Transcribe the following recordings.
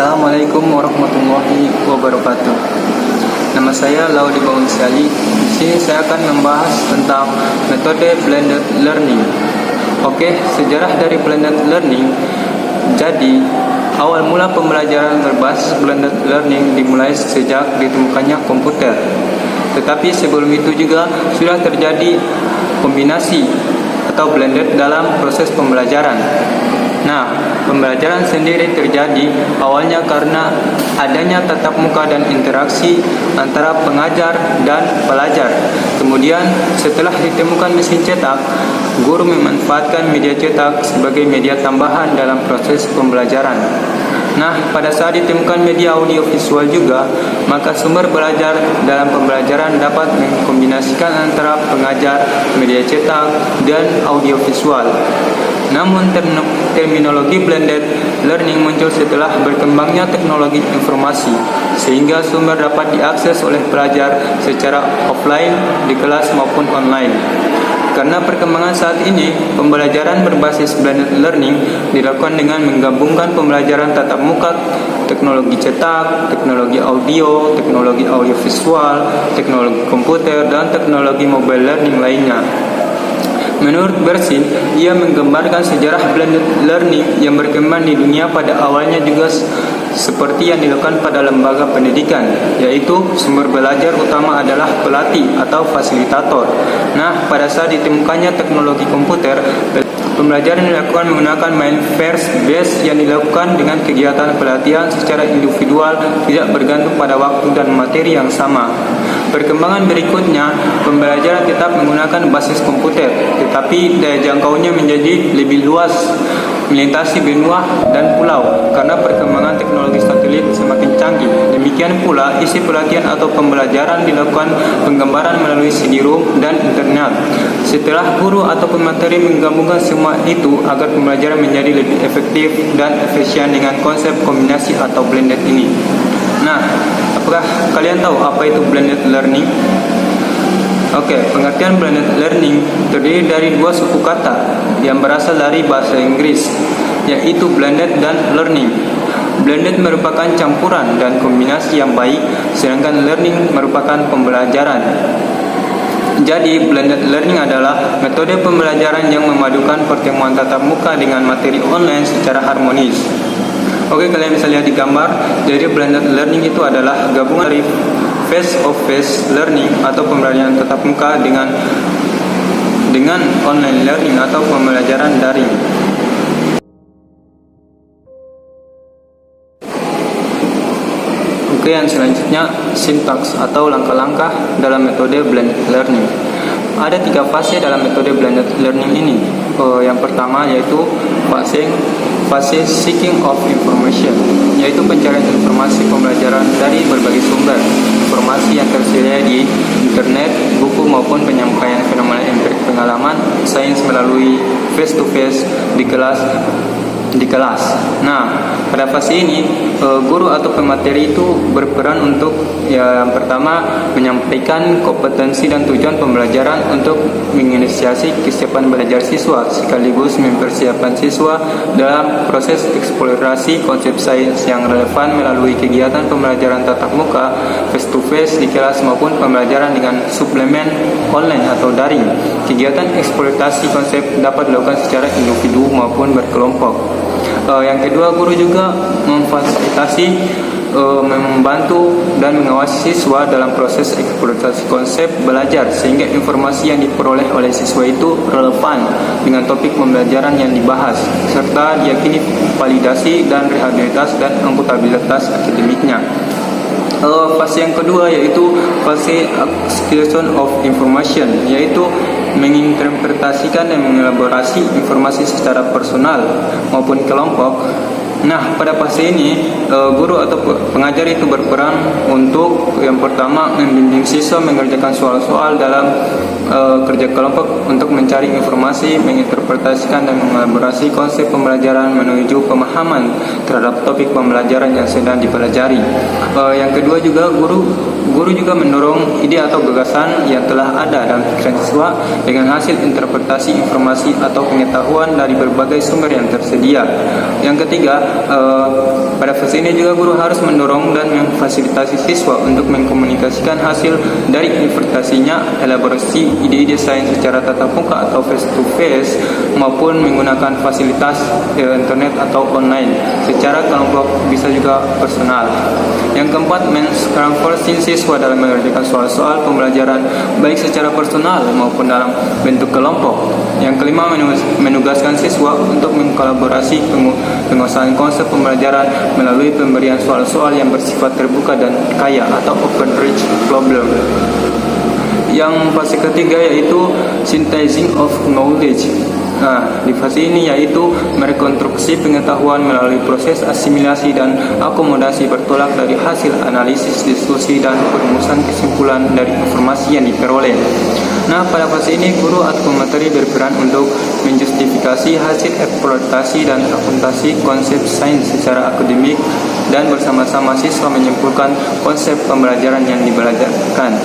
Assalamualaikum warahmatullahi wabarakatuh. Nama saya Laudi Baunsyali. Di sini saya akan membahas tentang metode blended learning. Oke, sejarah dari blended learning. Jadi, awal mula pembelajaran berbasis blended learning dimulai sejak ditemukannya komputer. Tetapi sebelum itu juga sudah terjadi kombinasi atau blended dalam proses pembelajaran. Nah, pembelajaran sendiri terjadi awalnya karena adanya tatap muka dan interaksi antara pengajar dan pelajar. Kemudian, setelah ditemukan mesin cetak, guru memanfaatkan media cetak sebagai media tambahan dalam proses pembelajaran. Nah, pada saat ditemukan media audio visual juga, maka sumber belajar dalam pembelajaran dapat mengkombinasikan antara pengajar, media cetak, dan audio visual. Namun terminologi blended learning muncul setelah berkembangnya teknologi informasi, sehingga sumber dapat diakses oleh pelajar secara offline di kelas maupun online. Karena perkembangan saat ini, pembelajaran berbasis blended learning dilakukan dengan menggabungkan pembelajaran tatap muka, teknologi cetak, teknologi audio visual, teknologi komputer, dan teknologi mobile learning lainnya. Menurut Bersin, ia menggambarkan sejarah blended learning yang berkembang di dunia pada awalnya juga seperti yang dilakukan pada lembaga pendidikan, yaitu sumber belajar utama adalah pelatih atau fasilitator. Nah, pada saat ditemukannya teknologi komputer, pembelajaran dilakukan menggunakan mind-first base yang dilakukan dengan kegiatan pelatihan secara individual, tidak bergantung pada waktu dan materi yang sama. Perkembangan berikutnya, pembelajaran tetap menggunakan basis komputer, tetapi daya jangkaunya menjadi lebih luas, melintasi benua dan pulau karena perkembangan teknologi satelit semakin canggih. Demikian pula, isi pelatihan atau pembelajaran dilakukan penggambaran melalui CD-ROM dan internet. Setelah guru atau pemateri menggabungkan semua itu agar pembelajaran menjadi lebih efektif dan efisien dengan konsep kombinasi atau blended ini. Nah, apakah kalian tahu apa itu blended learning? Oke, pengertian blended learning terdiri dari dua suku kata yang berasal dari bahasa Inggris, yaitu blended dan learning. Blended merupakan campuran dan kombinasi yang baik, sedangkan learning merupakan pembelajaran. Jadi, blended learning adalah metode pembelajaran yang memadukan pertemuan tatap muka dengan materi online secara harmonis. Oke, kalian bisa lihat di gambar. Jadi, blended learning itu adalah gabungan dari face-to-face learning atau pembelajaran tatap muka dengan online learning atau pembelajaran daring. Oke, yang selanjutnya sintaks atau langkah-langkah dalam metode blended learning. Ada 3 fase dalam metode blended learning ini. Yang pertama yaitu fase seeking of information, yaitu pencarian informasi pembelajaran dari berbagai sumber informasi yang tersedia di internet, buku maupun penyampaian fenomena empirik pengalaman sains melalui face to face di kelas. Nah, pada fase ini guru atau pemateri itu berperan untuk yang pertama menyampaikan kompetensi dan tujuan pembelajaran untuk menginisiasi kesiapan belajar siswa sekaligus mempersiapkan siswa dalam proses eksplorasi konsep sains yang relevan melalui kegiatan pembelajaran tatap muka face to face di kelas maupun pembelajaran dengan suplemen online atau daring. Kegiatan eksploitasi konsep dapat dilakukan secara individu maupun berkelompok. Yang kedua, guru juga memfasilitasi, membantu dan mengawasi siswa dalam proses eksploitasi konsep belajar sehingga informasi yang diperoleh oleh siswa itu relevan dengan topik pembelajaran yang dibahas serta diyakini validasi dan rehabilitas dan akuntabilitas akademiknya. Fase yang kedua yaitu fase acquisition of information, yaitu menginterpretasikan dan mengelaborasi informasi secara personal maupun kelompok. Nah, pada fase ini guru atau pengajar itu berperan untuk yang pertama membimbing siswa mengerjakan soal-soal dalam kerja kelompok untuk mencari informasi, menginterpretasikan dan mengelaborasi konsep pembelajaran menuju pemahaman terhadap topik pembelajaran yang sedang dipelajari. Yang kedua juga guru Guru juga mendorong ide atau gagasan yang telah ada dalam pikiran siswa dengan hasil interpretasi informasi atau pengetahuan dari berbagai sumber yang tersedia. Yang ketiga, pada fase ini juga guru harus mendorong dan memfasilitasi siswa untuk mengkomunikasikan hasil dari interpretasinya, elaborasi ide-ide sains secara tatap muka atau face to face maupun menggunakan fasilitas internet atau online secara kelompok, bisa juga personal. Yang keempat, mentransformasi siswa dalam mengerjakan soal-soal pembelajaran baik secara personal maupun dalam bentuk kelompok. Yang kelima, menugaskan siswa untuk mengkolaborasi penguasaan konsep pembelajaran melalui pemberian soal-soal yang bersifat terbuka dan kaya atau open reach problem. Yang fase ketiga yaitu synthesizing of knowledge. Nah, di fase ini yaitu merekonstruksi pengetahuan melalui proses asimilasi dan akomodasi bertolak dari hasil analisis, diskusi, dan perumusan kesimpulan dari informasi yang diperoleh. Nah, pada fase ini guru atau pemateri berperan untuk menjustifikasi hasil eksploitasi dan akuntansi konsep sains secara akademik dan bersama-sama siswa menyimpulkan konsep pembelajaran yang dibelajarkan.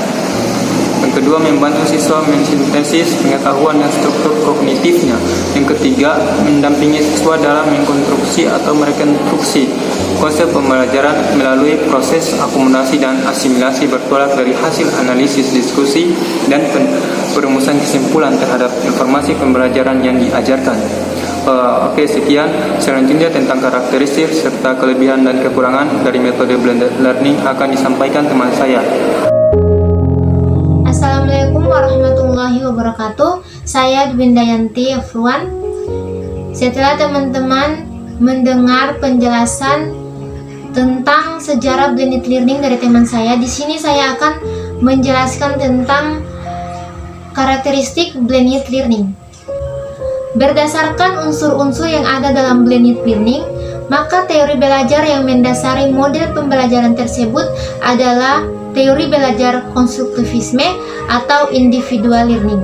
Yang kedua, membantu siswa mensintesis pengetahuan dan struktur kognitifnya. Yang ketiga, mendampingi siswa dalam mengkonstruksi atau merekonstruksi konsep pembelajaran melalui proses akomodasi dan asimilasi bertolak dari hasil analisis, diskusi, dan perumusan kesimpulan terhadap informasi pembelajaran yang diajarkan. Oke, sekian. Selanjutnya tentang karakteristik serta kelebihan dan kekurangan dari metode blended learning akan disampaikan teman saya. Assalamualaikum warahmatullahi wabarakatuh. Saya Dwindayanti Afruan. Setelah teman-teman mendengar penjelasan tentang sejarah blended learning dari teman saya, di sini saya akan menjelaskan tentang karakteristik blended learning. Berdasarkan unsur-unsur yang ada dalam blended learning, maka teori belajar yang mendasari model pembelajaran tersebut adalah teori belajar konstruktivisme atau individual learning.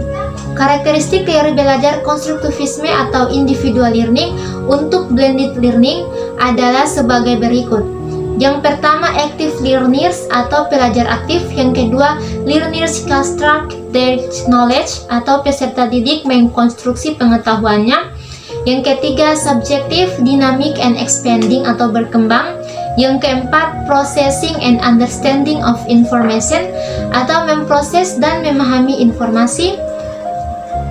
Karakteristik teori belajar konstruktivisme atau individual learning untuk blended learning adalah sebagai berikut. Yang pertama, active learners atau pelajar aktif. Yang kedua, learners construct their knowledge atau peserta didik mengkonstruksi pengetahuannya. Yang ketiga, subjective, dynamic and expanding atau berkembang. Yang keempat, processing and understanding of information atau memproses dan memahami informasi.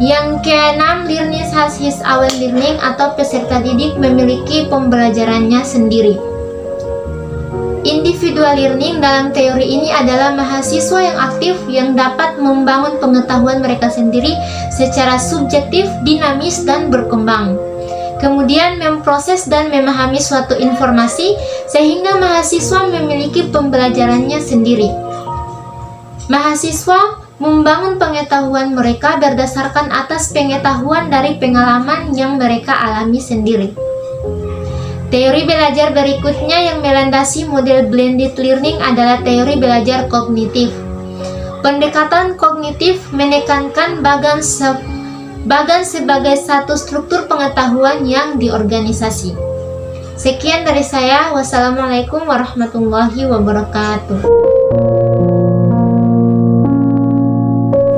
Yang keenam, learners has his own learning atau peserta didik memiliki pembelajarannya sendiri. Individual learning dalam teori ini adalah mahasiswa yang aktif yang dapat membangun pengetahuan mereka sendiri secara subjektif, dinamis, dan berkembang. Kemudian memproses dan memahami suatu informasi sehingga mahasiswa memiliki pembelajarannya sendiri. Mahasiswa membangun pengetahuan mereka berdasarkan atas pengetahuan dari pengalaman yang mereka alami sendiri. Teori belajar berikutnya yang melandasi model blended learning adalah teori belajar kognitif. Pendekatan kognitif menekankan bagan sebagai satu struktur pengetahuan yang diorganisasi. Sekian dari saya. Wassalamualaikum warahmatullahi wabarakatuh.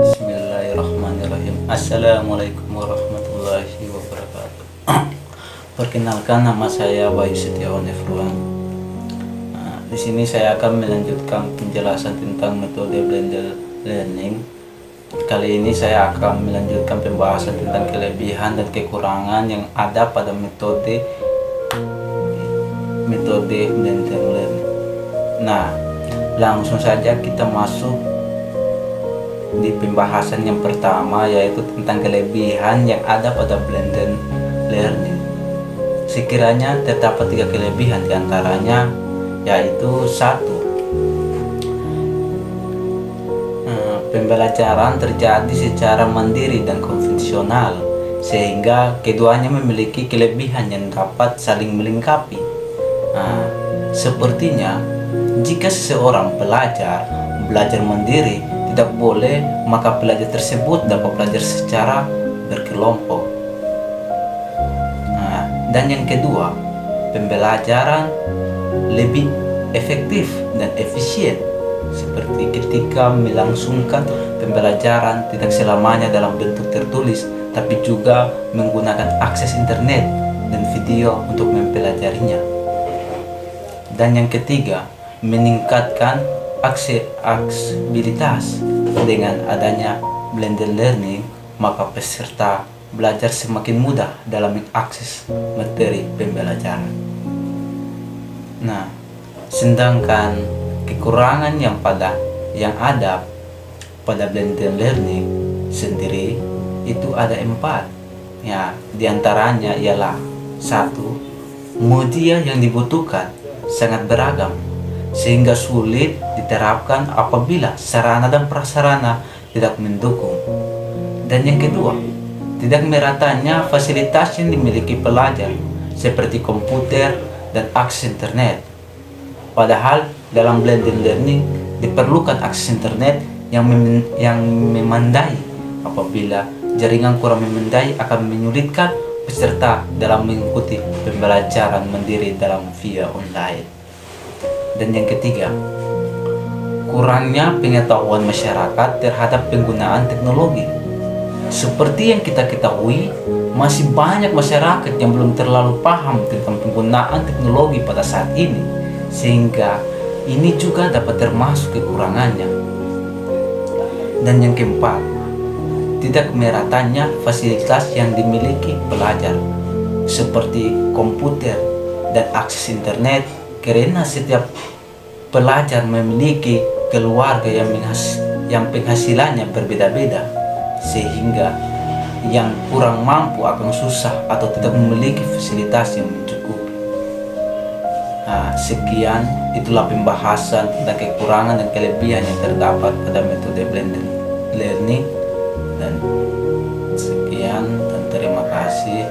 Bismillahirrahmanirrahim. Assalamualaikum warahmatullahi wabarakatuh. Perkenalkan, nama saya Bayu Setiawan Efruan. Di sini saya akan melanjutkan penjelasan tentang metode blended learning. Kali ini saya akan melanjutkan pembahasan tentang kelebihan dan kekurangan yang ada pada metode blended learning. Nah, langsung saja kita masuk di pembahasan yang pertama, yaitu tentang kelebihan yang ada pada blended learning. Sekiranya terdapat 3 kelebihan diantaranya, yaitu 1. Pembelajaran terjadi secara mandiri dan konvensional, sehingga keduanya memiliki kelebihan yang dapat saling melengkapi. Sepertinya, jika seseorang belajar mandiri tidak boleh, maka pelajar tersebut dapat belajar secara berkelompok. Dan yang kedua, pembelajaran lebih efektif dan efisien, seperti ketika melangsungkan pembelajaran tidak selamanya dalam bentuk tertulis, tapi juga menggunakan akses internet dan video untuk mempelajarinya. Dan yang ketiga, meningkatkan aksesibilitas. Dengan adanya blended learning, maka peserta belajar semakin mudah dalam mengakses materi pembelajaran. Nah, sedangkan kekurangan yang ada pada blended learning sendiri itu ada 4. Ya, diantaranya ialah 1. Media yang dibutuhkan sangat beragam sehingga sulit diterapkan apabila sarana dan prasarana tidak mendukung. Dan yang kedua, tidak meratanya fasilitas yang dimiliki pelajar seperti komputer dan akses internet. Padahal dalam blended learning diperlukan akses internet yang memadai. Apabila jaringan kurang memadai akan menyulitkan peserta dalam mengikuti pembelajaran mandiri dalam via online. Dan yang ketiga, kurangnya pengetahuan masyarakat terhadap penggunaan teknologi. Seperti yang kita ketahui, masih banyak masyarakat yang belum terlalu paham tentang penggunaan teknologi pada saat ini, sehingga ini juga dapat termasuk kekurangannya. Dan yang keempat, tidak meratanya fasilitas yang dimiliki pelajar seperti komputer dan akses internet, karena setiap pelajar memiliki keluarga yang penghasilannya berbeda-beda, sehingga yang kurang mampu akan susah atau tidak memiliki fasilitas yang mencukupi. Nah, sekian itulah pembahasan tentang kekurangan dan kelebihan yang terdapat pada metode blended learning. Dan sekian dan terima kasih.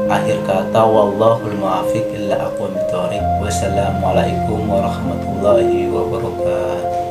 Akhir kata, wallahul muwaffiq illa aqwamit thoriq. Wassalamualaikum warahmatullahi wabarakatuh.